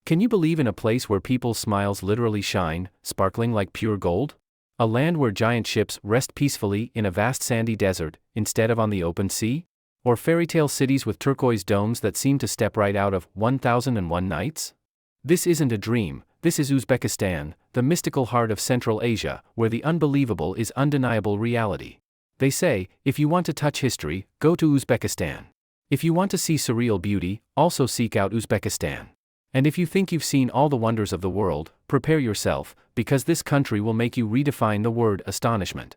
Can you believe in a place where people's smiles literally shine, sparkling like pure gold? A land where giant ships rest peacefully in a vast sandy desert, instead of on the open sea? Or fairytale cities with turquoise domes that seem to step right out of 1001 Nights? This isn't a dream, this is Uzbekistan, the mystical heart of Central Asia, where the unbelievable is undeniable reality. They say, if you want to touch history, go to Uzbekistan. If you want to see surreal beauty, also seek out Uzbekistan. And if you think you've seen all the wonders of the world, prepare yourself, because this country will make you redefine the word astonishment.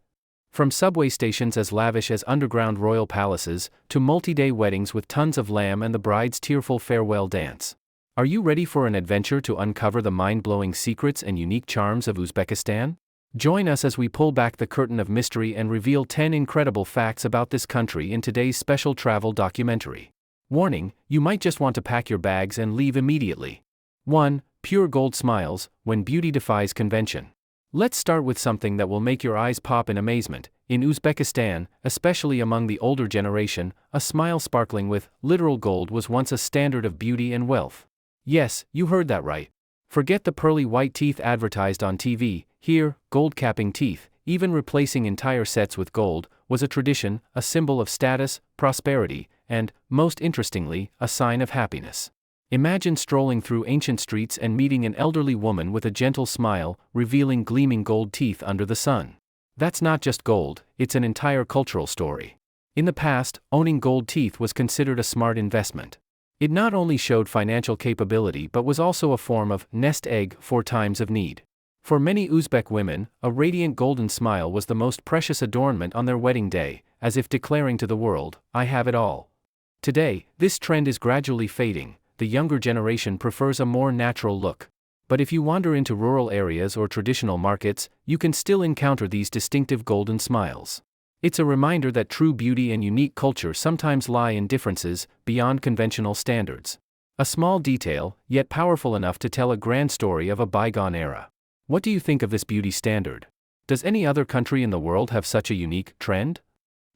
From subway stations as lavish as underground royal palaces, to multi-day weddings with tons of lamb and the bride's tearful farewell dance. Are you ready for an adventure to uncover the mind-blowing secrets and unique charms of Uzbekistan? Join us as we pull back the curtain of mystery and reveal 10 incredible facts about this country in today's special travel documentary. Warning, you might just want to pack your bags and leave immediately. 1. Pure gold smiles, when beauty defies convention. Let's start with something that will make your eyes pop in amazement. In Uzbekistan, especially among the older generation, a smile sparkling with literal gold was once a standard of beauty and wealth. Yes, you heard that right. Forget the pearly white teeth advertised on TV. Here, gold capping teeth, even replacing entire sets with gold, was a tradition, a symbol of status, prosperity, and, most interestingly, a sign of happiness. Imagine strolling through ancient streets and meeting an elderly woman with a gentle smile, revealing gleaming gold teeth under the sun. That's not just gold, it's an entire cultural story. In the past, owning gold teeth was considered a smart investment. It not only showed financial capability but was also a form of nest egg for times of need. For many Uzbek women, a radiant golden smile was the most precious adornment on their wedding day, as if declaring to the world, I have it all. Today, this trend is gradually fading. The younger generation prefers a more natural look. But if you wander into rural areas or traditional markets, you can still encounter these distinctive golden smiles. It's a reminder that true beauty and unique culture sometimes lie in differences beyond conventional standards. A small detail, yet powerful enough to tell a grand story of a bygone era. What do you think of this beauty standard? Does any other country in the world have such a unique trend?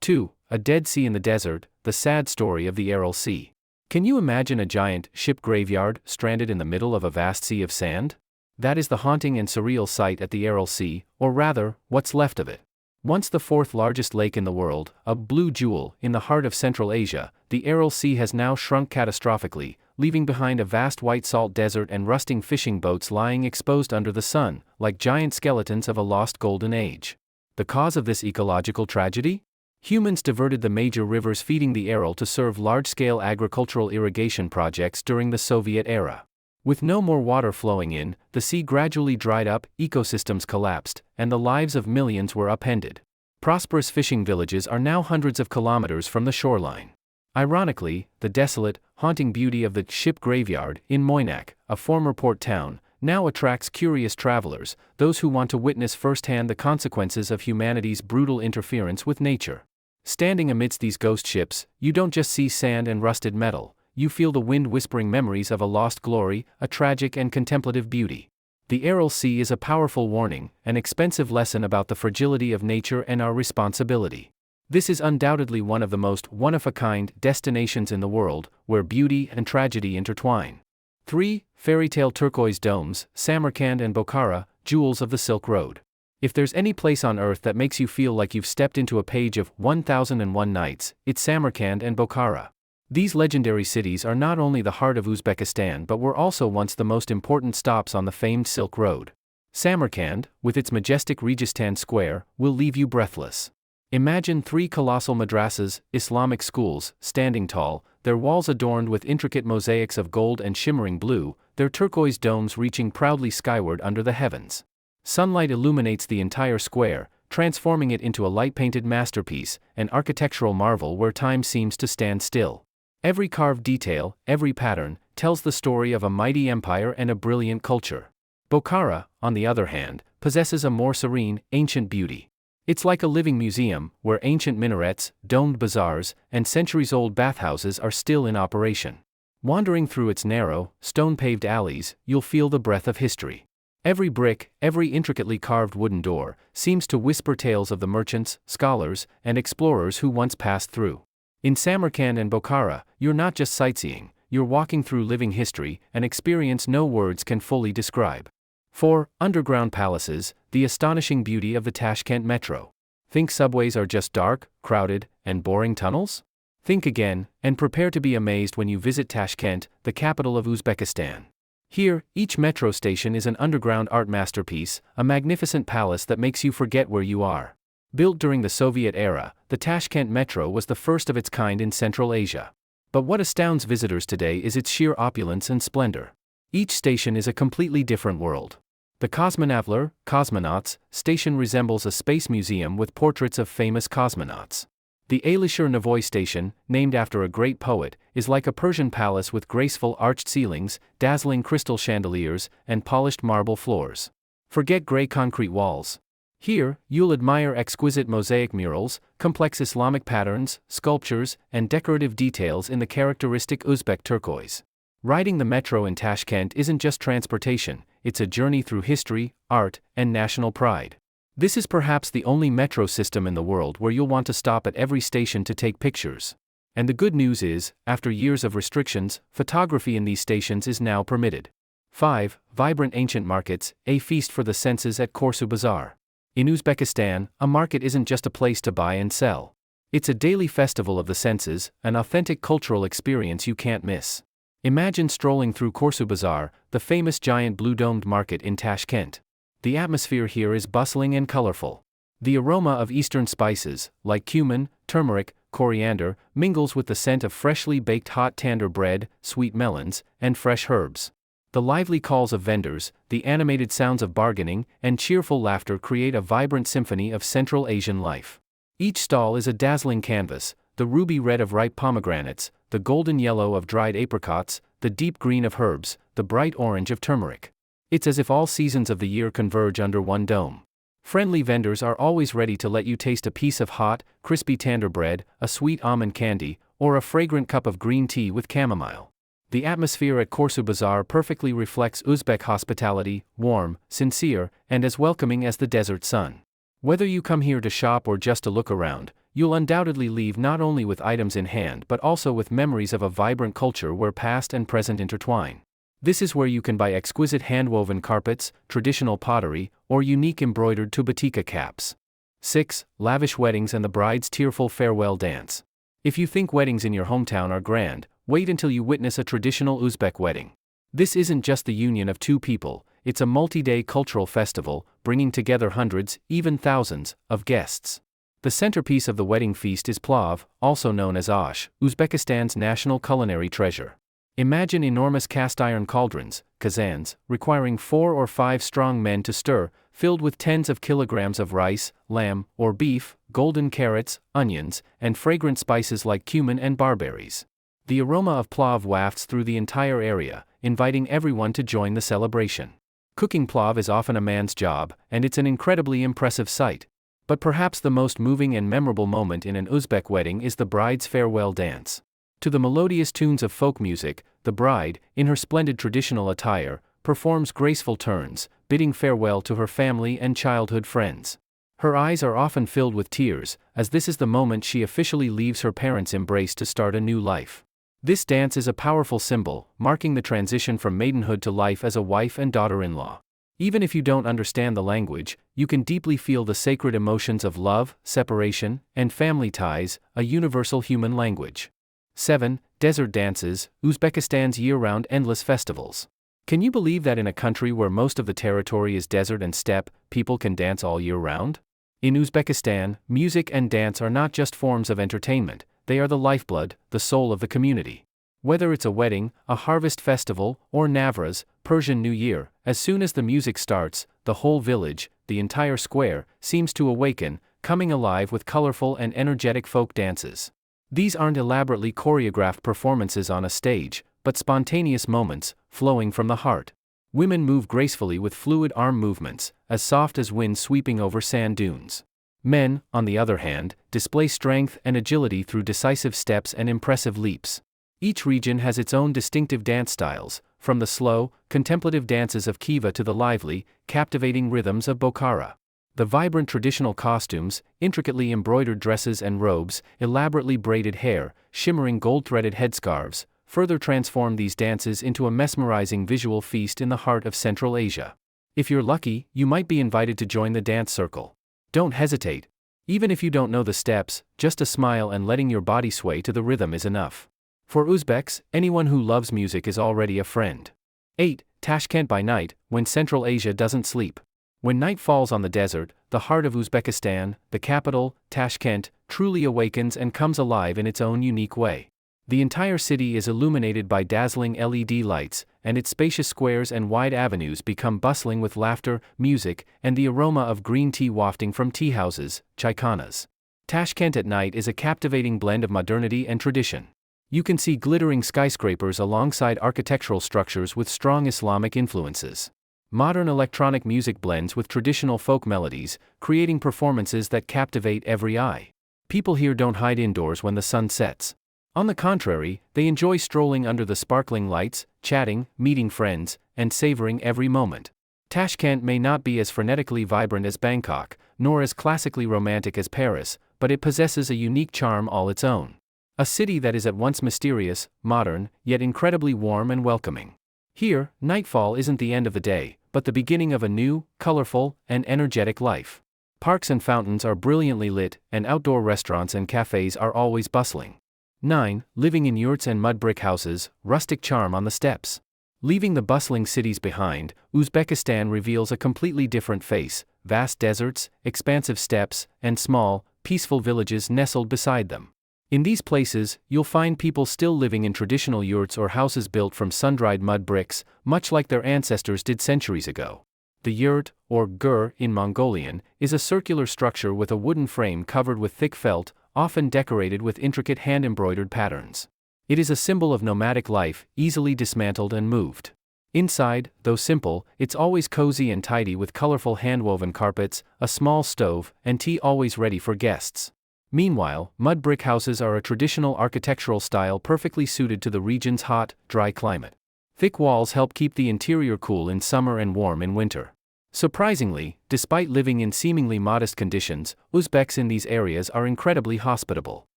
2. A Dead Sea in the desert, the sad story of the Aral Sea. Can you imagine a giant ship graveyard stranded in the middle of a vast sea of sand? That is the haunting and surreal sight at the Aral Sea, or rather, what's left of it. Once the fourth largest lake in the world, a blue jewel in the heart of Central Asia, the Aral Sea has now shrunk catastrophically, leaving behind a vast white salt desert and rusting fishing boats lying exposed under the sun, like giant skeletons of a lost golden age. The cause of this ecological tragedy? Humans diverted the major rivers feeding the Aral to serve large-scale agricultural irrigation projects during the Soviet era. With no more water flowing in, the sea gradually dried up, ecosystems collapsed, and the lives of millions were upended. Prosperous fishing villages are now hundreds of kilometers from the shoreline. Ironically, the desolate, haunting beauty of the ship graveyard in Moynak, a former port town, now attracts curious travelers, those who want to witness firsthand the consequences of humanity's brutal interference with nature. Standing amidst these ghost ships, you don't just see sand and rusted metal, you feel the wind whispering memories of a lost glory, a tragic and contemplative beauty. The Aral Sea is a powerful warning, an expensive lesson about the fragility of nature and our responsibility. This is undoubtedly one of the most one-of-a-kind destinations in the world, where beauty and tragedy intertwine. 3. Fairytale turquoise domes, Samarkand and Bokhara, jewels of the Silk Road. If there's any place on earth that makes you feel like you've stepped into a page of 1001 Nights, it's Samarkand and Bokhara. These legendary cities are not only the heart of Uzbekistan but were also once the most important stops on the famed Silk Road. Samarkand, with its majestic Registan Square, will leave you breathless. Imagine 3 colossal madrasas, Islamic schools, standing tall, their walls adorned with intricate mosaics of gold and shimmering blue, their turquoise domes reaching proudly skyward under the heavens. Sunlight illuminates the entire square, transforming it into a light-painted masterpiece, an architectural marvel where time seems to stand still. Every carved detail, every pattern, tells the story of a mighty empire and a brilliant culture. Bokhara, on the other hand, possesses a more serene, ancient beauty. It's like a living museum, where ancient minarets, domed bazaars, and centuries-old bathhouses are still in operation. Wandering through its narrow, stone-paved alleys, you'll feel the breath of history. Every brick, every intricately carved wooden door, seems to whisper tales of the merchants, scholars, and explorers who once passed through. In Samarkand and Bokhara, you're not just sightseeing, you're walking through living history, an experience no words can fully describe. 4. Underground palaces, the astonishing beauty of the Tashkent metro. Think subways are just dark, crowded, and boring tunnels? Think again, and prepare to be amazed when you visit Tashkent, the capital of Uzbekistan. Here, each metro station is an underground art masterpiece, a magnificent palace that makes you forget where you are. Built during the Soviet era, the Tashkent metro was the first of its kind in Central Asia. But what astounds visitors today is its sheer opulence and splendor. Each station is a completely different world. The Kosmonavler, Cosmonauts, station resembles a space museum with portraits of famous cosmonauts. The Alisher Navoy station, named after a great poet, is like a Persian palace with graceful arched ceilings, dazzling crystal chandeliers, and polished marble floors. Forget gray concrete walls. Here, you'll admire exquisite mosaic murals, complex Islamic patterns, sculptures, and decorative details in the characteristic Uzbek turquoise. Riding the metro in Tashkent isn't just transportation, it's a journey through history, art, and national pride. This is perhaps the only metro system in the world where you'll want to stop at every station to take pictures. And the good news is, after years of restrictions, photography in these stations is now permitted. 5. Vibrant ancient markets, a feast for the senses at Korsu Bazaar. In Uzbekistan, a market isn't just a place to buy and sell. It's a daily festival of the senses, an authentic cultural experience you can't miss. Imagine strolling through Korsu Bazaar, the famous giant blue-domed market in Tashkent. The atmosphere here is bustling and colorful. The aroma of eastern spices, like cumin, turmeric, coriander, mingles with the scent of freshly baked hot tender bread, sweet melons, and fresh herbs. The lively calls of vendors, the animated sounds of bargaining, and cheerful laughter create a vibrant symphony of Central Asian life. Each stall is a dazzling canvas, the ruby red of ripe pomegranates, the golden yellow of dried apricots, the deep green of herbs, the bright orange of turmeric. It's as if all seasons of the year converge under one dome. Friendly vendors are always ready to let you taste a piece of hot, crispy tender bread, a sweet almond candy, or a fragrant cup of green tea with chamomile. The atmosphere at Korsu Bazaar perfectly reflects Uzbek hospitality, warm, sincere, and as welcoming as the desert sun. Whether you come here to shop or just to look around, you'll undoubtedly leave not only with items in hand but also with memories of a vibrant culture where past and present intertwine. This is where you can buy exquisite hand-woven carpets, traditional pottery, or unique embroidered tubatika caps. 6. Lavish weddings and the bride's tearful farewell dance. If you think weddings in your hometown are grand, wait until you witness a traditional Uzbek wedding. This isn't just the union of two people, it's a multi-day cultural festival, bringing together hundreds, even thousands, of guests. The centerpiece of the wedding feast is plav, also known as ash, Uzbekistan's national culinary treasure. Imagine enormous cast-iron cauldrons, kazans, requiring 4 or 5 strong men to stir, filled with tens of kilograms of rice, lamb, or beef, golden carrots, onions, and fragrant spices like cumin and barberries. The aroma of plav wafts through the entire area, inviting everyone to join the celebration. Cooking plav is often a man's job, and it's an incredibly impressive sight. But perhaps the most moving and memorable moment in an Uzbek wedding is the bride's farewell dance. To the melodious tunes of folk music, the bride, in her splendid traditional attire, performs graceful turns, bidding farewell to her family and childhood friends. Her eyes are often filled with tears, as this is the moment she officially leaves her parents' embrace to start a new life. This dance is a powerful symbol, marking the transition from maidenhood to life as a wife and daughter-in-law. Even if you don't understand the language, you can deeply feel the sacred emotions of love, separation, and family ties, a universal human language. 7. Desert dances, Uzbekistan's year-round endless festivals. Can you believe that in a country where most of the territory is desert and steppe, people can dance all year round? In Uzbekistan, music and dance are not just forms of entertainment, they are the lifeblood, the soul of the community. Whether it's a wedding, a harvest festival, or Navraz, Persian New Year, as soon as the music starts, the whole village, the entire square, seems to awaken, coming alive with colorful and energetic folk dances. These aren't elaborately choreographed performances on a stage, but spontaneous moments, flowing from the heart. Women move gracefully with fluid arm movements, as soft as wind sweeping over sand dunes. Men, on the other hand, display strength and agility through decisive steps and impressive leaps. Each region has its own distinctive dance styles, from the slow, contemplative dances of Khiva to the lively, captivating rhythms of Bokhara. The vibrant traditional costumes, intricately embroidered dresses and robes, elaborately braided hair, shimmering gold-threaded headscarves, further transform these dances into a mesmerizing visual feast in the heart of Central Asia. If you're lucky, you might be invited to join the dance circle. Don't hesitate. Even if you don't know the steps, just a smile and letting your body sway to the rhythm is enough. For Uzbeks, anyone who loves music is already a friend. 8. Tashkent by night, when Central Asia doesn't sleep. When night falls on the desert, the heart of Uzbekistan, the capital, Tashkent, truly awakens and comes alive in its own unique way. The entire city is illuminated by dazzling LED lights, and its spacious squares and wide avenues become bustling with laughter, music, and the aroma of green tea wafting from tea houses, chaikhanas. Tashkent at night is a captivating blend of modernity and tradition. You can see glittering skyscrapers alongside architectural structures with strong Islamic influences. Modern electronic music blends with traditional folk melodies, creating performances that captivate every eye. People here don't hide indoors when the sun sets. On the contrary, they enjoy strolling under the sparkling lights, chatting, meeting friends, and savoring every moment. Tashkent may not be as frenetically vibrant as Bangkok, nor as classically romantic as Paris, but it possesses a unique charm all its own. A city that is at once mysterious, modern, yet incredibly warm and welcoming. Here, nightfall isn't the end of the day, but the beginning of a new, colorful, and energetic life. Parks and fountains are brilliantly lit, and outdoor restaurants and cafes are always bustling. 9. Living in yurts and mudbrick houses, rustic charm on the steppes. Leaving the bustling cities behind, Uzbekistan reveals a completely different face: vast deserts, expansive steppes, and small, peaceful villages nestled beside them. In these places, you'll find people still living in traditional yurts or houses built from sun-dried mud bricks, much like their ancestors did centuries ago. The yurt, or gur in Mongolian, is a circular structure with a wooden frame covered with thick felt, often decorated with intricate hand-embroidered patterns. It is a symbol of nomadic life, easily dismantled and moved. Inside, though simple, it's always cozy and tidy with colorful hand-woven carpets, a small stove, and tea always ready for guests. Meanwhile, mud brick houses are a traditional architectural style perfectly suited to the region's hot, dry climate. Thick walls help keep the interior cool in summer and warm in winter. Surprisingly, despite living in seemingly modest conditions, Uzbeks in these areas are incredibly hospitable.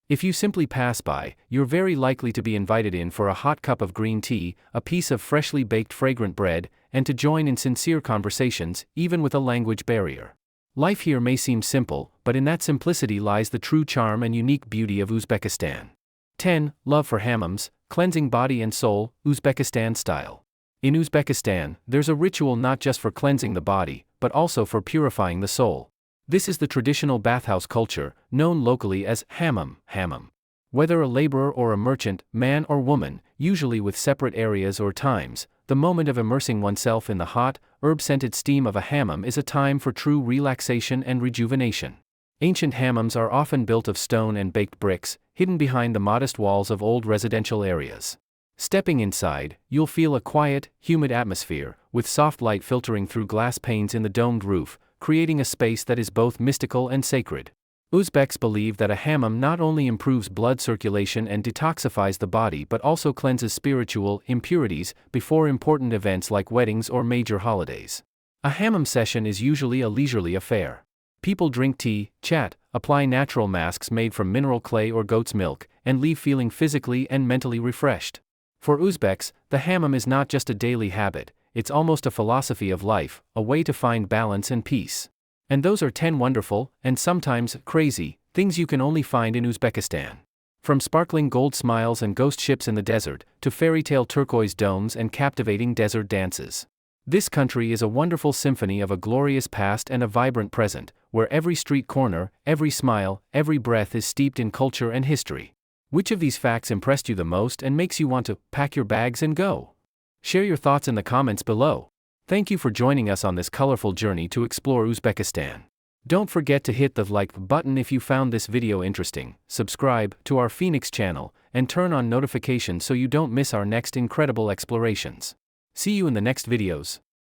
If you simply pass by, you're very likely to be invited in for a hot cup of green tea, a piece of freshly baked fragrant bread, and to join in sincere conversations, even with a language barrier. Life here may seem simple, but in that simplicity lies the true charm and unique beauty of Uzbekistan. 10. Love for hammams, cleansing body and soul, Uzbekistan style. In Uzbekistan, there's a ritual not just for cleansing the body, but also for purifying the soul. This is the traditional bathhouse culture, known locally as hammam. Whether a laborer or a merchant, man or woman, usually with separate areas or times, the moment of immersing oneself in the hot, herb-scented steam of a hammam is a time for true relaxation and rejuvenation. Ancient hammams are often built of stone and baked bricks, hidden behind the modest walls of old residential areas. Stepping inside, you'll feel a quiet, humid atmosphere, with soft light filtering through glass panes in the domed roof, creating a space that is both mystical and sacred. Uzbeks believe that a hammam not only improves blood circulation and detoxifies the body but also cleanses spiritual impurities before important events like weddings or major holidays. A hammam session is usually a leisurely affair. People drink tea, chat, apply natural masks made from mineral clay or goat's milk, and leave feeling physically and mentally refreshed. For Uzbeks, the hammam is not just a daily habit, it's almost a philosophy of life, a way to find balance and peace. And those are 10 wonderful, and sometimes crazy, things you can only find in Uzbekistan. From sparkling gold smiles and ghost ships in the desert, to fairytale turquoise domes and captivating desert dances. This country is a wonderful symphony of a glorious past and a vibrant present, where every street corner, every smile, every breath is steeped in culture and history. Which of these facts impressed you the most and makes you want to pack your bags and go? Share your thoughts in the comments below. Thank you for joining us on this colorful journey to explore Uzbekistan. Don't forget to hit the like button if you found this video interesting, subscribe to our Phoenix channel, and turn on notifications so you don't miss our next incredible explorations. See you in the next videos.